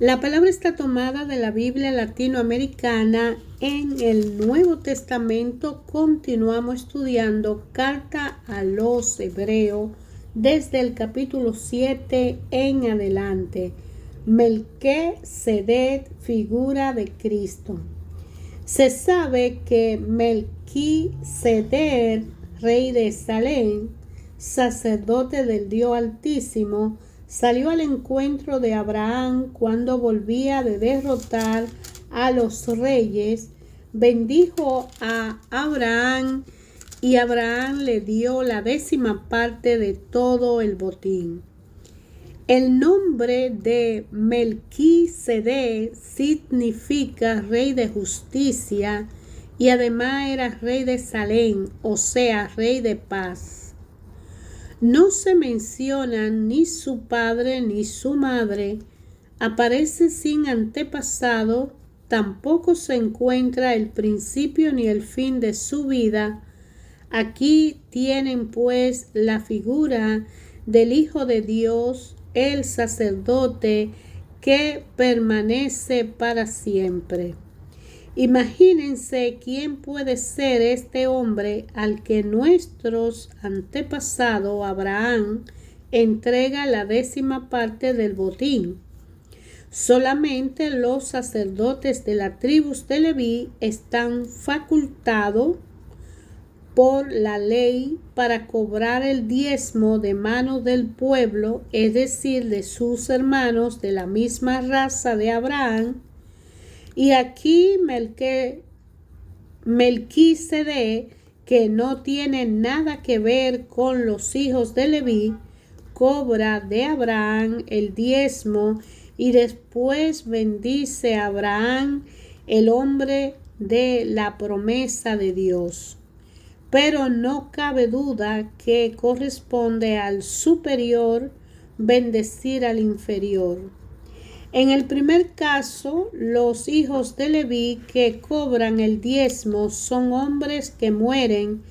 La palabra está tomada de la Biblia latinoamericana. En el Nuevo Testamento continuamos estudiando Carta a los Hebreos desde el capítulo 7 en adelante. Melquisedec, figura de Cristo. Se sabe que Melquisedec, rey de Salem, sacerdote del Dios Altísimo, salió al encuentro de Abraham cuando volvía de derrotar a los reyes, bendijo a Abraham y Abraham le dio la 10ª parte de todo el botín. El nombre de Melquisedec significa rey de justicia y además era rey de Salem, o sea, rey de paz. No se mencionan ni su padre ni su madre, aparece sin antepasado, tampoco se encuentra el principio ni el fin de su vida. Aquí tienen pues la figura del Hijo de Dios, el sacerdote que permanece para siempre. Imagínense quién puede ser este hombre al que nuestros antepasados Abraham entrega la 10ª parte del botín. Solamente los sacerdotes de la tribu de Leví están facultados por la ley para cobrar el diezmo de manos del pueblo, es decir, de sus hermanos de la misma raza de Abraham. Y aquí Melquisedec, que no tiene nada que ver con los hijos de Leví, cobra de Abraham el diezmo y después bendice a Abraham, el hombre de la promesa de Dios. Pero no cabe duda que corresponde al superior bendecir al inferior. En el primer caso, los hijos de Leví que cobran el diezmo son hombres que mueren.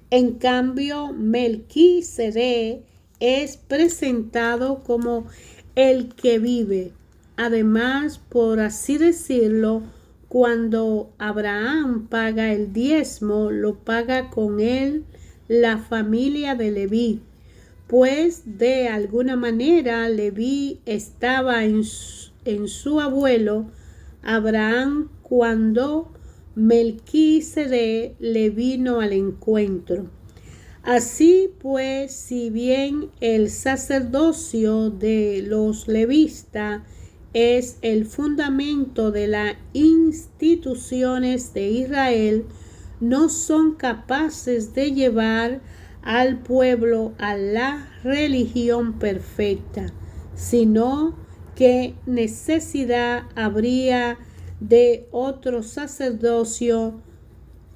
En cambio, Melquisedec es presentado como el que vive. Además, por así decirlo, cuando Abraham paga el diezmo, lo paga con él la familia de Leví, pues de alguna manera Leví estaba en su abuelo Abraham cuando Melquisedec le vino al encuentro. Así pues, si bien el sacerdocio de los levistas es el fundamento de las instituciones de Israel, no son capaces de llevar al pueblo a la religión perfecta, sino qué necesidad habría de otro sacerdocio,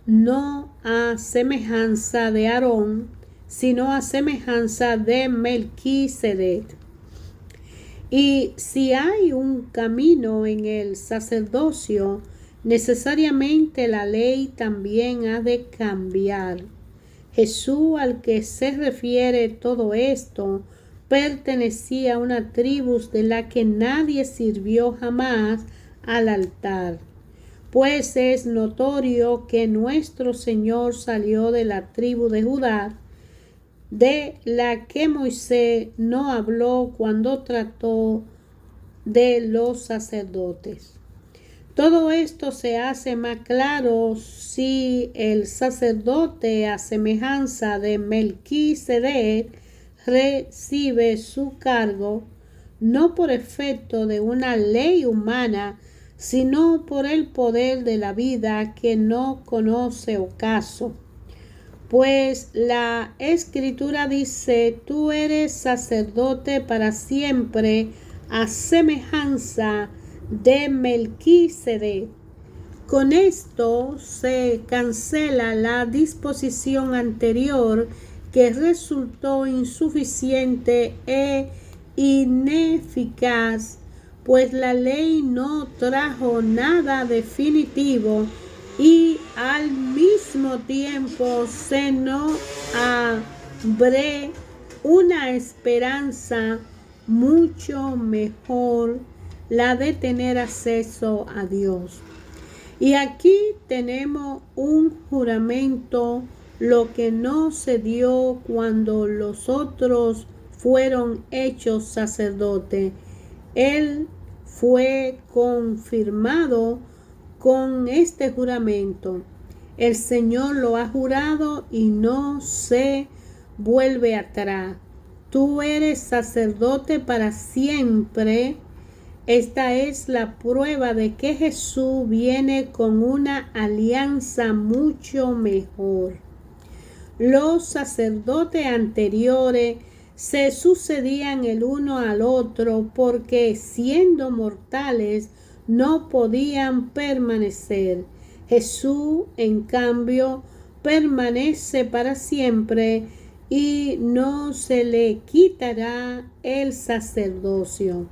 no a semejanza de Aarón, sino a semejanza de Melquisedec. Y si hay un camino en el sacerdocio, necesariamente la ley también ha de cambiar. Jesús, al que se refiere todo esto, pertenecía a una tribu de la que nadie sirvió jamás al altar, pues es notorio que nuestro Señor salió de la tribu de Judá, de la que Moisés no habló cuando trató de los sacerdotes. Todo esto se hace más claro si el sacerdote, a semejanza de Melquisedec, recibe su cargo no por efecto de una ley humana, sino por el poder de la vida que no conoce ocaso. Pues la Escritura dice: tú eres sacerdote para siempre, a semejanza de Melquisedec. Con esto se cancela la disposición anterior que resultó insuficiente e ineficaz, pues la ley no trajo nada definitivo y al mismo tiempo se nos abre una esperanza mucho mejor la de tener acceso a Dios. Y aquí tenemos un juramento, lo que no se dio cuando los otros fueron hechos sacerdotes. Él fue confirmado con este juramento. El Señor lo ha jurado y no se vuelve atrás. Tú eres sacerdote para siempre. Esta es la prueba de que Jesús viene con una alianza mucho mejor. Los sacerdotes anteriores se sucedían el uno al otro porque siendo mortales no podían permanecer. Jesús, en cambio, permanece para siempre y no se le quitará el sacerdocio.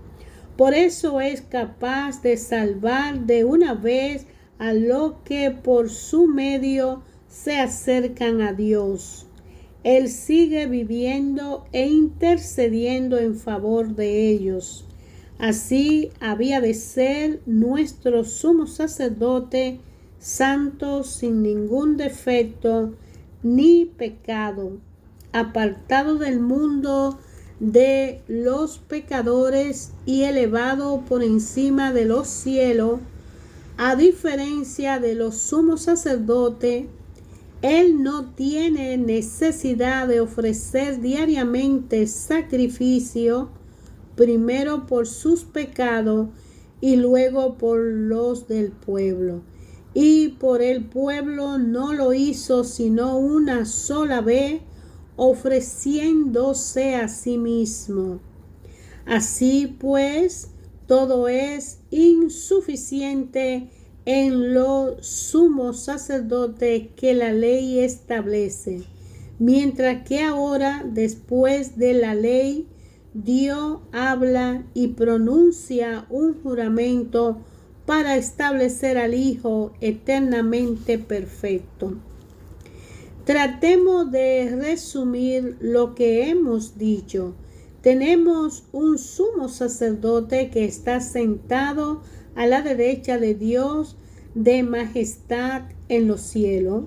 Por eso es capaz de salvar de una vez a los que por su medio se acercan a Dios. Él sigue viviendo e intercediendo en favor de ellos. Así había de ser nuestro sumo sacerdote, santo, sin ningún defecto ni pecado, apartado del mundo de los pecadores y elevado por encima de los cielos. A diferencia de los sumos sacerdotes, él no tiene necesidad de ofrecer diariamente sacrificio, primero por sus pecados y luego por los del pueblo. Y por el pueblo no lo hizo sino una sola vez, ofreciéndose a sí mismo. Así pues, todo es insuficiente en los sumos sacerdotes que la ley establece, mientras que ahora, después de la ley, Dios habla y pronuncia un juramento para establecer al Hijo eternamente perfecto. Tratemos de resumir lo que hemos dicho. Tenemos un sumo sacerdote que está sentado a la derecha de Dios de majestad en los cielos.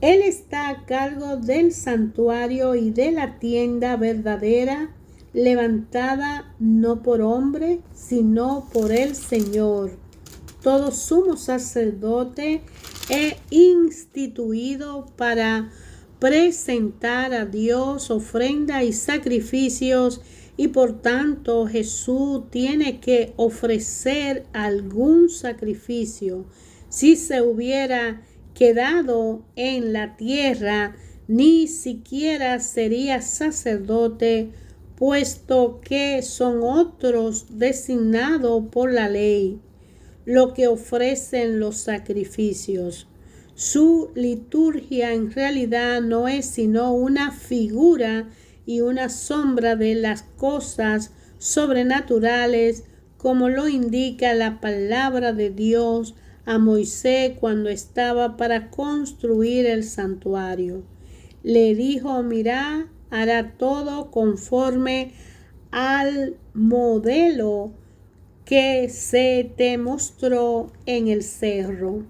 Él está a cargo del santuario y de la tienda verdadera, levantada no por hombre, sino por el Señor. Todo sumo sacerdote es instituido para presentar a Dios ofrenda y sacrificios, y por tanto Jesús tiene que ofrecer algún sacrificio. Si se hubiera quedado en la tierra, ni siquiera sería sacerdote, puesto que son otros designados por la ley lo que ofrecen los sacrificios. Su liturgia en realidad no es sino una figura y una sombra de las cosas sobrenaturales, como lo indica la palabra de Dios a Moisés cuando estaba para construir el santuario. Le dijo: mira, hará todo conforme al modelo que se te mostró en el cerro.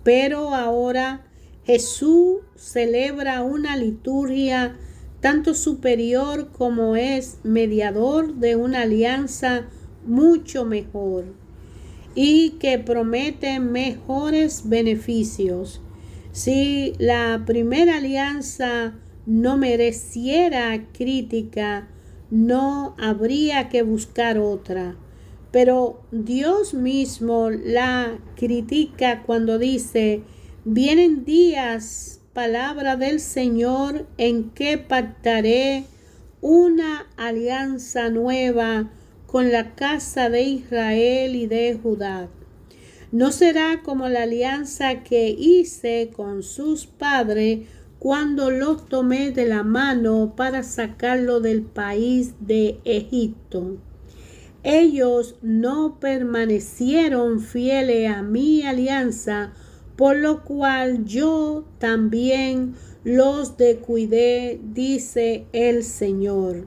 Pero ahora Jesús celebra una liturgia tanto superior como es mediador de una alianza mucho mejor y que promete mejores beneficios. Si la primera alianza no mereciera crítica, no habría que buscar otra. Pero Dios mismo la critica cuando dice: vienen días, palabra del Señor, en que pactaré una alianza nueva con la casa de Israel y de Judá. No será como la alianza que hice con sus padres cuando los tomé de la mano para sacarlo del país de Egipto. Ellos no permanecieron fieles a mi alianza, por lo cual yo también los descuidé, dice el Señor.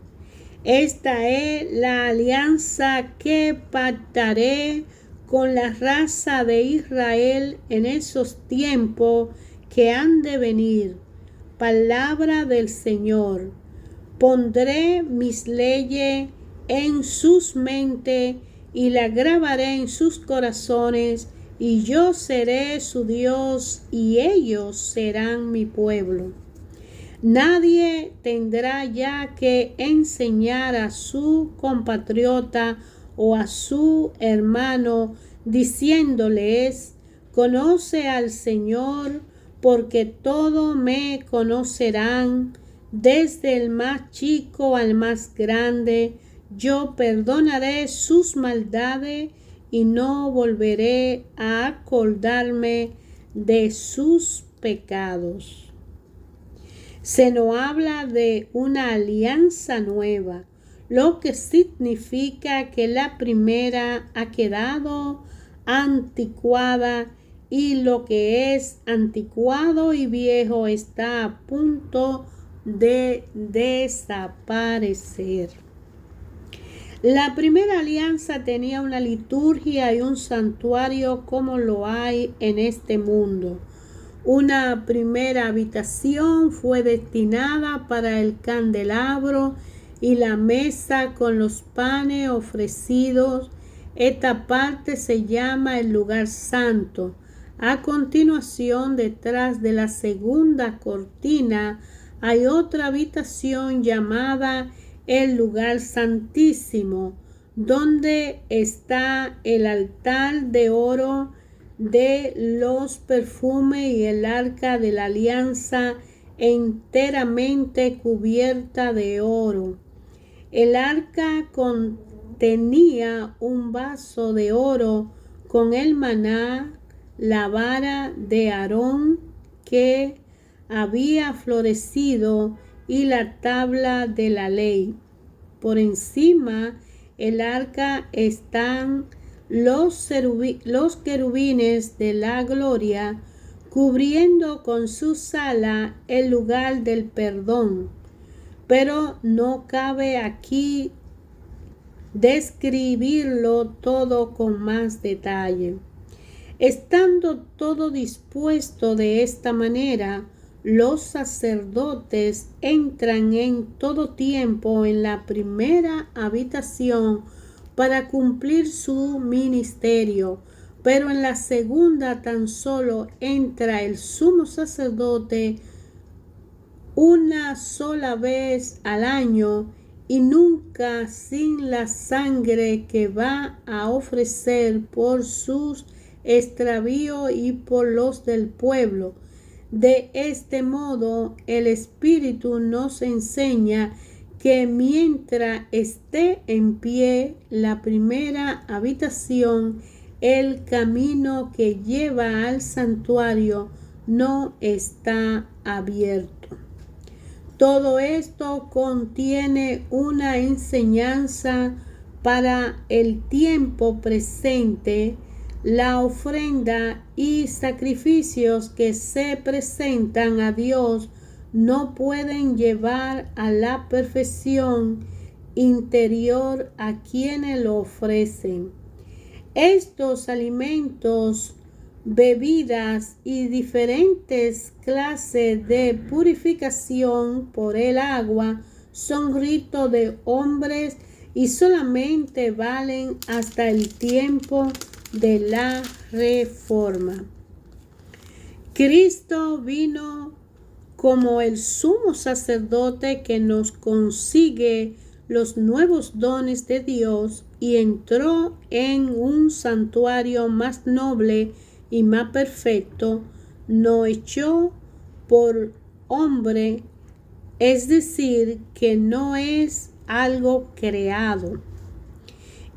Esta es la alianza que pactaré con la raza de Israel en esos tiempos que han de venir. Palabra del Señor. Pondré mis leyes en sus mentes y las grabaré en sus corazones, y yo seré su Dios y ellos serán mi pueblo. Nadie tendrá ya que enseñar a su compatriota o a su hermano diciéndoles: conoce al Señor, porque todos me conocerán, desde el más chico al más grande. Yo perdonaré sus maldades y no volveré a acordarme de sus pecados. Se nos habla de una alianza nueva, lo que significa que la primera ha quedado anticuada y lo que es anticuado y viejo está a punto de desaparecer. La primera alianza tenía una liturgia y un santuario como lo hay en este mundo. Una primera habitación fue destinada para el candelabro y la mesa con los panes ofrecidos. Esta parte se llama el lugar santo. A continuación, detrás de la segunda cortina, hay otra habitación llamada el lugar santísimo, donde está el altar de oro de los perfumes y el arca de la alianza enteramente cubierta de oro. El arca contenía un vaso de oro con el maná, la vara de Aarón que había florecido y la tabla de la ley. Por encima el arca están los querubines de la gloria, cubriendo con sus alas el lugar del perdón. Pero no cabe aquí describirlo todo con más detalle. Estando todo dispuesto de esta manera, los sacerdotes entran en todo tiempo en la primera habitación para cumplir su ministerio, pero en la segunda tan solo entra el sumo sacerdote una sola vez al año y nunca sin la sangre que va a ofrecer por sus extravíos y por los del pueblo. De este modo, el Espíritu nos enseña que mientras esté en pie la primera habitación, el camino que lleva al santuario no está abierto. Todo esto contiene una enseñanza para el tiempo presente. La ofrenda y sacrificios que se presentan a Dios no pueden llevar a la perfección interior a quienes lo ofrecen. Estos alimentos, bebidas y diferentes clases de purificación por el agua son ritos de hombres y solamente valen hasta el tiempo de la Reforma. Cristo vino como el sumo sacerdote que nos consigue los nuevos dones de Dios y entró en un santuario más noble y más perfecto, no hecho por hombre, es decir, que no es algo creado.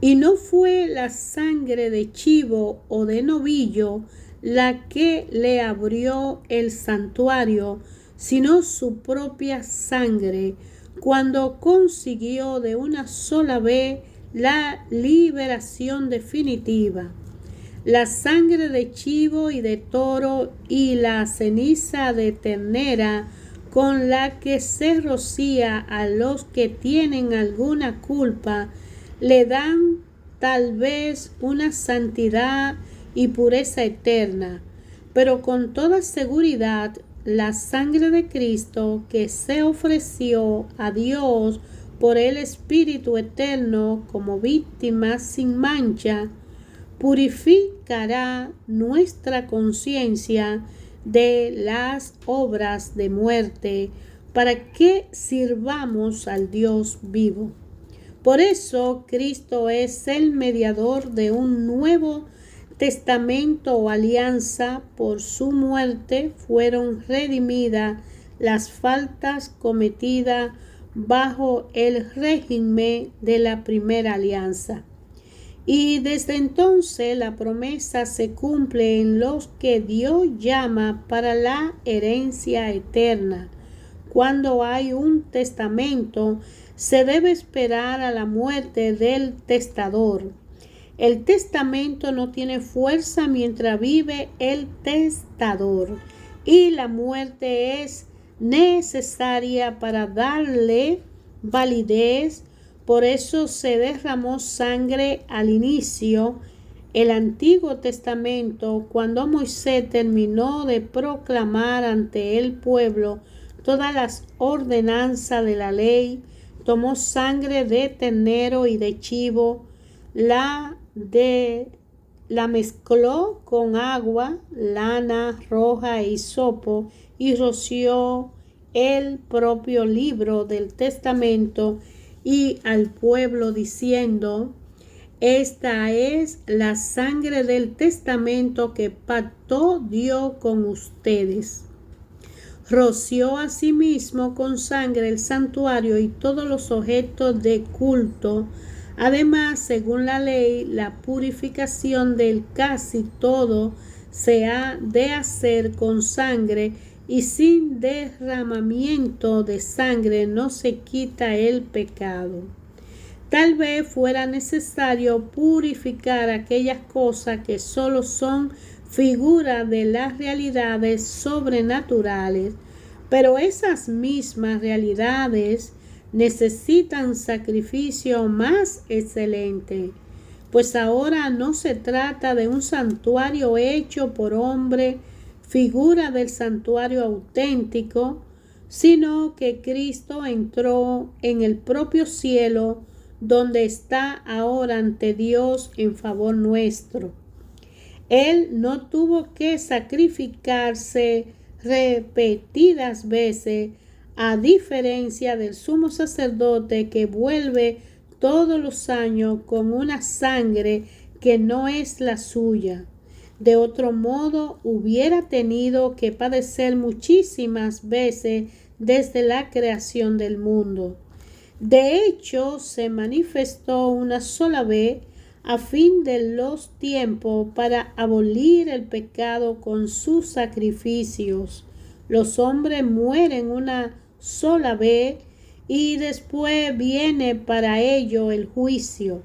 Y no fue la sangre de chivo o de novillo la que le abrió el santuario, sino su propia sangre, cuando consiguió de una sola vez la liberación definitiva. La sangre de chivo y de toro y la ceniza de ternera con la que se rocía a los que tienen alguna culpa, le dan tal vez una santidad y pureza eterna, pero con toda seguridad la sangre de Cristo que se ofreció a Dios por el Espíritu Eterno como víctima sin mancha, purificará nuestra conciencia de las obras de muerte para que sirvamos al Dios vivo. Por eso Cristo es el mediador de un nuevo testamento o alianza. Por su muerte fueron redimidas las faltas cometidas bajo el régimen de la primera alianza. Y desde entonces la promesa se cumple en los que Dios llama para la herencia eterna. Cuando hay un testamento, se debe esperar a la muerte del testador. El testamento no tiene fuerza mientras vive el testador, y la muerte es necesaria para darle validez. Por eso se derramó sangre al inicio. El Antiguo Testamento, cuando Moisés terminó de proclamar ante el pueblo todas las ordenanzas de la ley, tomó sangre de ternero y de chivo, la mezcló con agua, lana roja e hisopo, y roció el propio libro del testamento y al pueblo diciendo: esta es la sangre del testamento que pactó Dios con ustedes. Roció asimismo con sangre el santuario y todos los objetos de culto. Además, según la ley, la purificación del casi todo se ha de hacer con sangre, y sin derramamiento de sangre no se quita el pecado. Tal vez fuera necesario purificar aquellas cosas que solo son figuras de las realidades sobrenaturales, pero esas mismas realidades necesitan sacrificio más excelente, pues ahora no se trata de un santuario hecho por hombre, figura del santuario auténtico, sino que Cristo entró en el propio cielo, donde está ahora ante Dios en favor nuestro. Él no tuvo que sacrificarse repetidas veces, a diferencia del sumo sacerdote que vuelve todos los años con una sangre que no es la suya. De otro modo, hubiera tenido que padecer muchísimas veces desde la creación del mundo. De hecho, se manifestó una sola vez a fin de los tiempos para abolir el pecado con sus sacrificios. Los hombres mueren una sola vez y después viene para ello el juicio.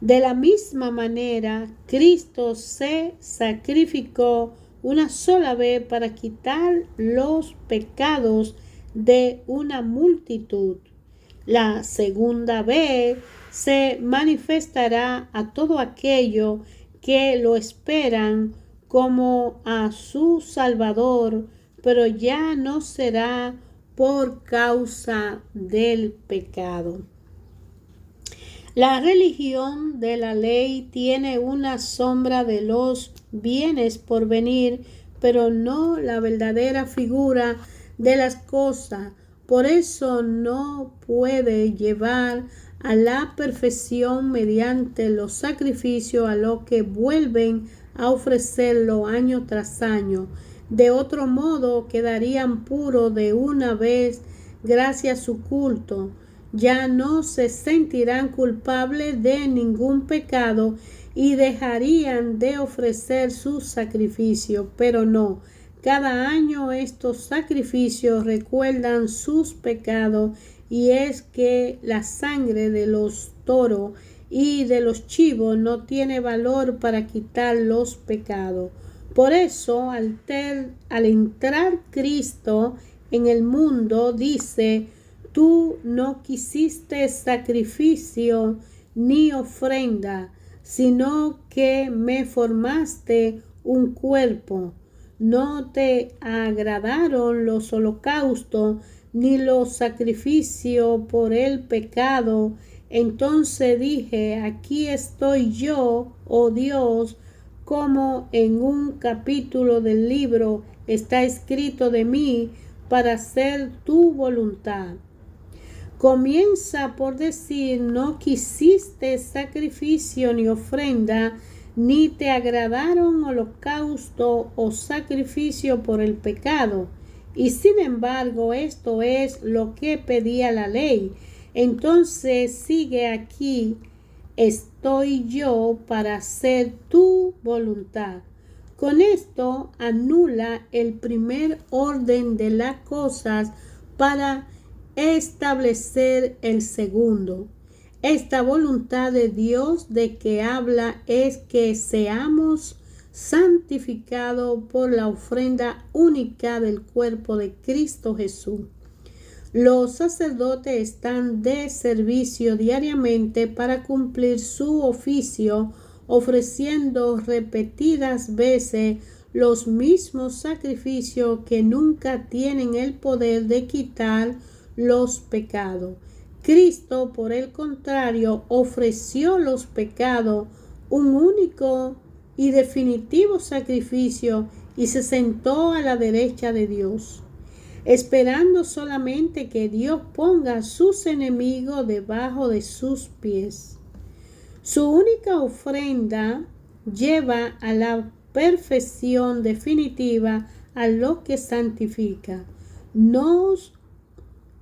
De la misma manera, Cristo se sacrificó una sola vez para quitar los pecados de una multitud. La segunda vez se manifestará a todo aquello que lo esperan como a su Salvador, pero ya no será por causa del pecado. La religión de la ley tiene una sombra de los bienes por venir, pero no la verdadera figura de las cosas. Por eso no puede llevar a la perfección mediante los sacrificios a los que vuelven a ofrecerlo año tras año. De otro modo quedarían puros de una vez gracias a su culto. Ya no se sentirán culpables de ningún pecado y dejarían de ofrecer sus sacrificios, pero no. Cada año estos sacrificios recuerdan sus pecados, y es que la sangre de los toros y de los chivos no tiene valor para quitar los pecados. Por eso, al entrar Cristo en el mundo, dice: tú no quisiste sacrificio ni ofrenda, sino que me formaste un cuerpo. No te agradaron los holocaustos ni los sacrificios por el pecado. Entonces dije: aquí estoy yo, oh Dios, como en un capítulo del libro está escrito de mí, para hacer tu voluntad. Comienza por decir: no quisiste sacrificio ni ofrenda, ni te agradaron holocausto o sacrificio por el pecado. Y sin embargo, esto es lo que pedía la ley. Entonces sigue aquí: estoy yo para hacer tu voluntad. Con esto anula el primer orden de las cosas para establecer el segundo. Esta voluntad de Dios de que habla es que seamos santificados por la ofrenda única del cuerpo de Cristo Jesús. Los sacerdotes están de servicio diariamente para cumplir su oficio, ofreciendo repetidas veces los mismos sacrificios que nunca tienen el poder de quitar los pecados. Cristo, por el contrario, ofreció los pecados, un único y definitivo sacrificio, y se sentó a la derecha de Dios, esperando solamente que Dios ponga a sus enemigos debajo de sus pies. Su única ofrenda lleva a la perfección definitiva a lo que santifica. Nos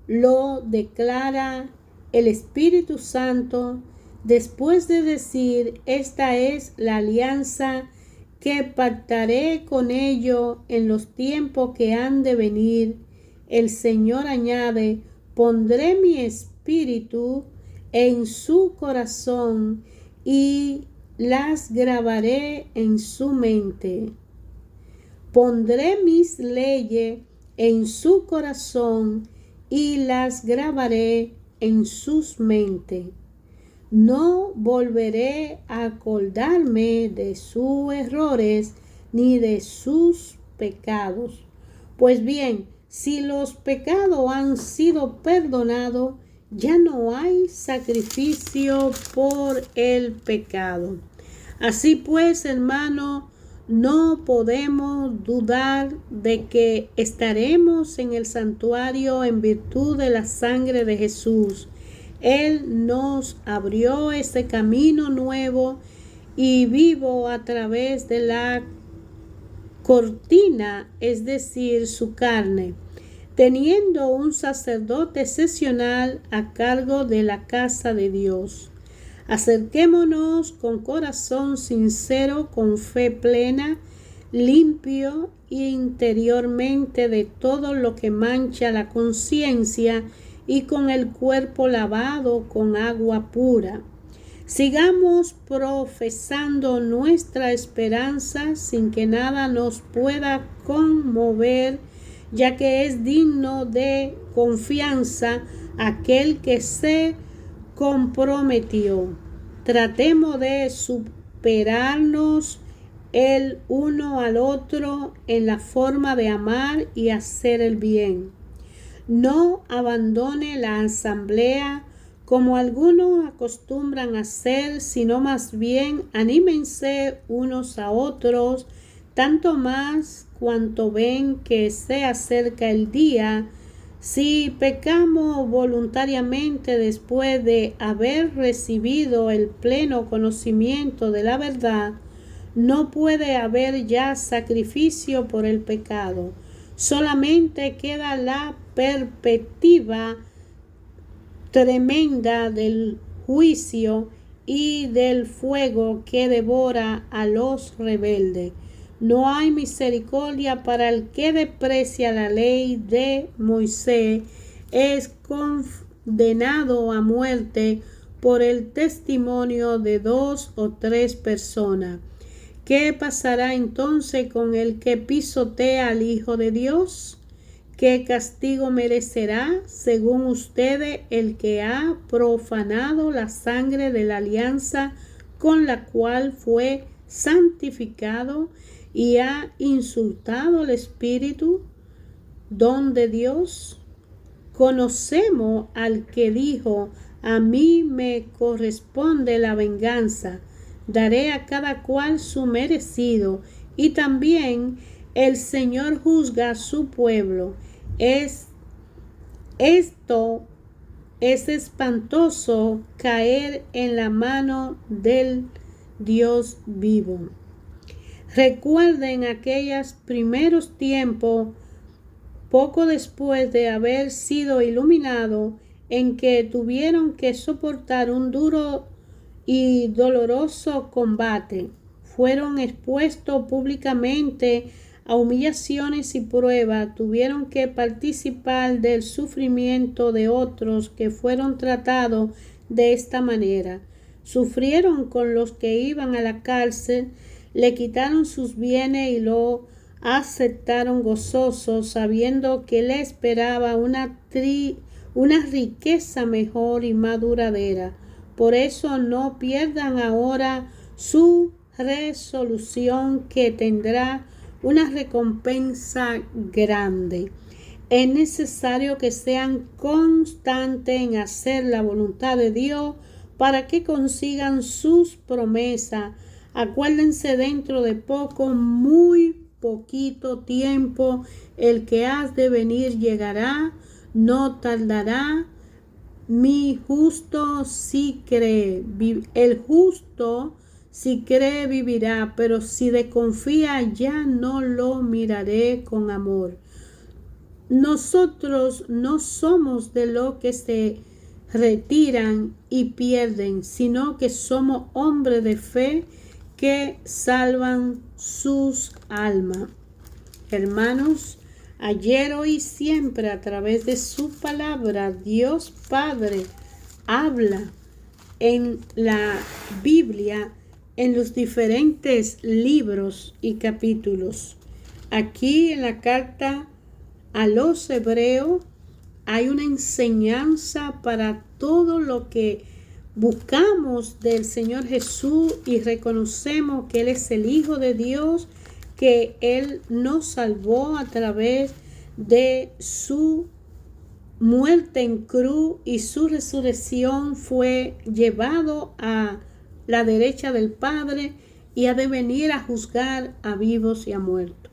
lo declara el Espíritu Santo después de decir: esta es la alianza que pactaré con ellos en los tiempos que han de venir. El Señor añade: pondré mi espíritu en su corazón y las grabaré en su mente. Pondré mis leyes en su corazón y las grabaré en sus mentes. No volveré a acordarme de sus errores ni de sus pecados. Pues bien, si los pecados han sido perdonados, ya no hay sacrificio por el pecado. Así pues, hermano, no podemos dudar de que estaremos en el santuario en virtud de la sangre de Jesús. Él nos abrió ese camino nuevo y vivo a través de la cortina, es decir, su carne, teniendo un sacerdote excepcional a cargo de la casa de Dios. Acerquémonos con corazón sincero, con fe plena, limpio interiormente de todo lo que mancha la conciencia y con el cuerpo lavado con agua pura. Sigamos profesando nuestra esperanza sin que nada nos pueda conmover, ya que es digno de confianza aquel que se comprometió. Tratemos de superarnos el uno al otro en la forma de amar y hacer el bien. No abandone la asamblea como algunos acostumbran hacer, sino más bien anímense unos a otros, tanto más cuanto ven que se acerca el día. Si pecamos voluntariamente después de haber recibido el pleno conocimiento de la verdad, no puede haber ya sacrificio por el pecado. Solamente queda la perspectiva tremenda del juicio y del fuego que devora a los rebeldes. No hay misericordia para el que desprecia la ley de Moisés. Es condenado a muerte por el testimonio de 2 o 3 personas. ¿Qué pasará entonces con el que pisotea al Hijo de Dios? ¿Qué castigo merecerá, según ustedes, el que ha profanado la sangre de la alianza con la cual fue santificado y ha insultado el Espíritu, don de Dios? Conocemos al que dijo: a mí me corresponde la venganza, daré a cada cual su merecido. Y también el Señor juzga a su pueblo. Esto es espantoso, caer en la mano del Dios vivo. Recuerden aquellos primeros tiempos, poco después de haber sido iluminados, en que tuvieron que soportar un duro y doloroso combate. Fueron expuestos públicamente a humillaciones y pruebas, tuvieron que participar del sufrimiento de otros que fueron tratados de esta manera. Sufrieron con los que iban a la cárcel, le quitaron sus bienes y lo aceptaron gozosos, sabiendo que le esperaba una riqueza mejor y más duradera. Por eso no pierdan ahora su resolución, que tendrá una recompensa grande. Es necesario que sean constantes en hacer la voluntad de Dios para que consigan sus promesas. Acuérdense, dentro de poco, muy poquito tiempo, el que has de venir llegará, no tardará. Mi justo si cree, el justo si cree vivirá, pero si desconfía ya no lo miraré con amor. Nosotros no somos de los que se retiran y pierden, sino que somos hombres de fe que salvan sus almas. Hermanos, ayer, hoy y siempre, a través de su palabra, Dios Padre habla en la Biblia, en los diferentes libros y capítulos. Aquí en la carta a los Hebreos hay una enseñanza para todo lo que buscamos del Señor Jesús y reconocemos que Él es el Hijo de Dios, que Él nos salvó a través de su muerte en cruz y su resurrección, fue llevado a la derecha del Padre y ha de venir a juzgar a vivos y a muertos.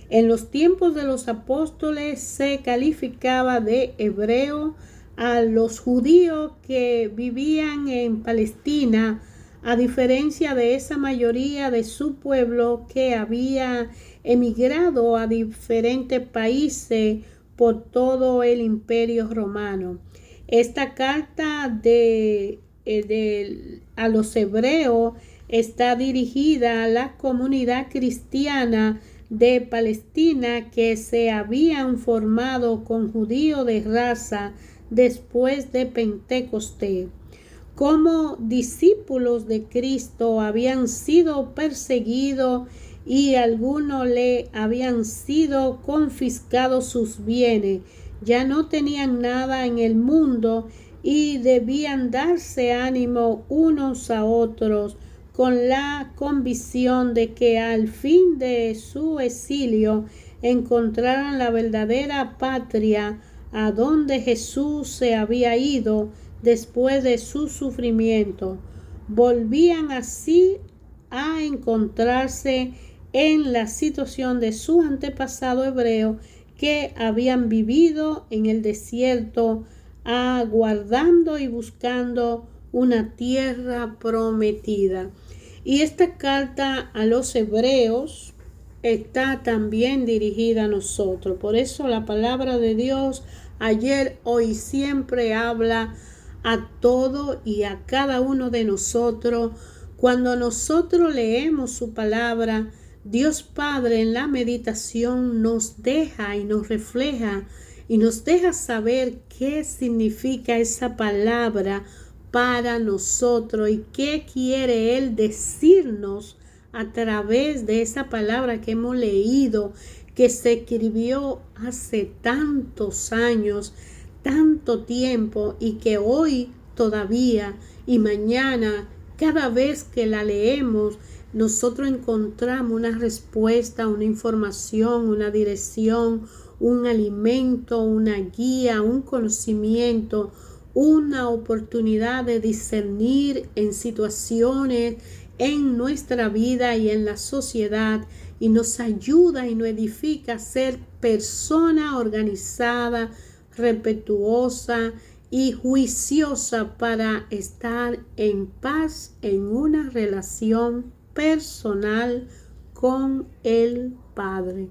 En los tiempos de los apóstoles se calificaba de hebreo a los judíos que vivían en Palestina, a diferencia de esa mayoría de su pueblo que había emigrado a diferentes países por todo el Imperio Romano. Esta carta a los hebreos está dirigida a la comunidad cristiana de Palestina, que se habían formado con judíos de raza después de Pentecostés. Como discípulos de Cristo habían sido perseguidos y algunos le habían sido confiscados sus bienes. Ya no tenían nada en el mundo y debían darse ánimo unos a otros, con la convicción de que al fin de su exilio encontraran la verdadera patria, a donde Jesús se había ido después de su sufrimiento. Volvían así a encontrarse en la situación de su antepasado hebreo, que habían vivido en el desierto, aguardando y buscando una tierra prometida. Y esta carta a los hebreos está también dirigida a nosotros. Por eso la palabra de Dios ayer, hoy y siempre habla a todo y a cada uno de nosotros. Cuando nosotros leemos su palabra, Dios Padre en la meditación nos deja y nos refleja y nos deja saber qué significa esa palabra para nosotros y qué quiere Él decirnos a través de esa palabra que hemos leído, que se escribió hace tantos años, tanto tiempo, y que hoy todavía y mañana, cada vez que la leemos, nosotros encontramos una respuesta, una información, una dirección, un alimento, una guía, un conocimiento, una oportunidad de discernir en situaciones en nuestra vida y en la sociedad, y nos ayuda y nos edifica a ser persona organizada, respetuosa y juiciosa para estar en paz en una relación personal con el Padre.